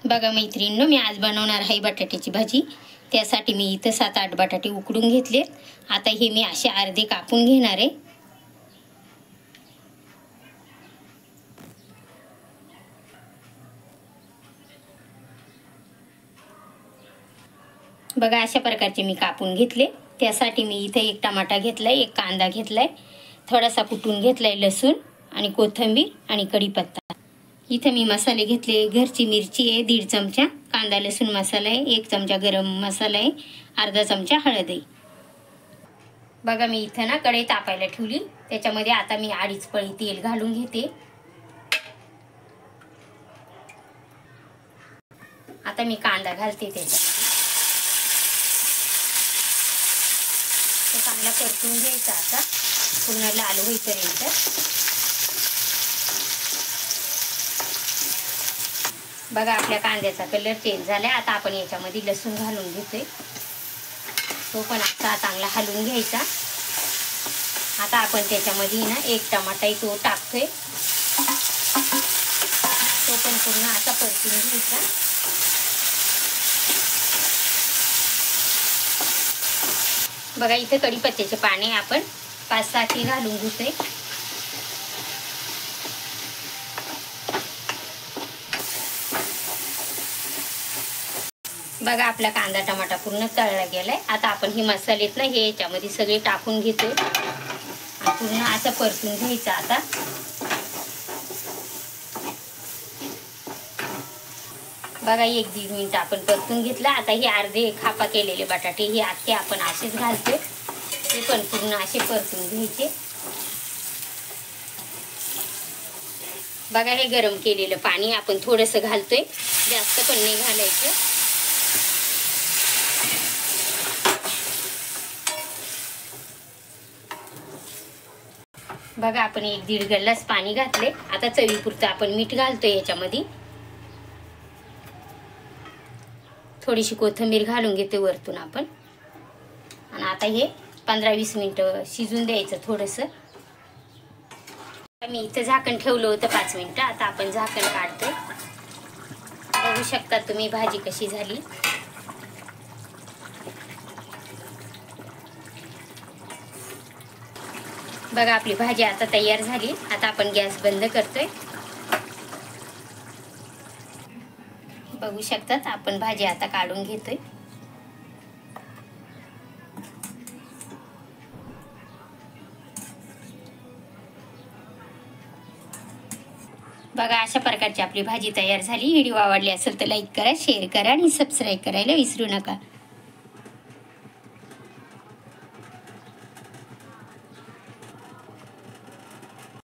बघा मैत्रिणींनो, मी आज बनवणार आहे बटाट्याची भाजी। त्यासाठी मी इथं 7-8 बटाटे उकडून घेतले। आता हे मी असे अर्धे कापून घेणार आहे। बघा अशा प्रकारचे मी कापून घेतले। त्यासाठी मी इथे एक टमाटा घेतलाय, एक कांदा घेतलाय, थोडासा कुटून घेतलाय लसूण आणि कोथिंबीर आणि कढीपत्ता। इथे मी मसाले घेतले, घरची मिरची आहे 1.5 चमचा, कांदा लसूण मसाला आहे 1 चमचा, गरम मसाला आहे, अर्धा चमचा हळद आहे। बघा मी इथे ना कढई तापायला ठेवली। त्याच्यामध्ये आता मी 2.5 पळी तेल घालून घेते। आता मी कांदा घालते त्याच्यामध्ये। तो चांगला परतून घ्यायचा आता पूर्ण लाल होईपर्यंत। बघा आपल्या कांद्याचा कलर चेंज झाला। आता आपण याच्यामध्ये लसूण घालून घेतोय, तो पण असा चांगला हलवून घ्यायचा। आता आपण त्याच्यामध्ये ना एक टमाटा तो टाकतोय, तो पण पूर्ण असा परतून घ्यायचा। बघा इथे कढीपत्त्याचे पाने आपण 5-6 घालून घेतोय। बघा आपला कांदा टमाटा पूर्ण तळला गेलाय। आता आपण हे मसालेत ना हे याच्यामध्ये सगळे टाकून घेतोय आणि पूर्ण असं परतून घ्यायचं। आता बघा 1-1.5 मिनिट आपण परतून घेतलं। आता हे अर्धे खापा केलेले बटाटे हे आखे आपण असेच घालतोय, ते पण पूर्ण असे परतून घ्यायचे। बघा हे गरम केलेलं पाणी आपण थोडंसं घालतोय, जास्त पण नाही घालायचं। बघा आपण 1-1.5 ग्लास पाणी घातले। आता चवीपुरतं आपण मीठ घालतोय याच्यामध्ये, थोडीशी कोथिंबीर घालून घेते वरतून आपण। आणि आता हे 15-20 मिनिटं शिजून द्यायचं थोडंसं। मी इथं झाकण ठेवलं होतं 5 मिनिटं। आता आपण झाकण काढतोय, बघू शकता तुम्ही भाजी कशी झाली। बघा आपली भाजी आता तयार झाली। आता आपण गॅस बंद करतोय। बघू शकतात आपण भाजी आता काढून घेतोय। बघा अशा प्रकारची आपली भाजी तयार झाली। व्हिडिओ आवडली असेल तर लाईक करा, शेअर करा आणि सबस्क्राईब करायला विसरू नका।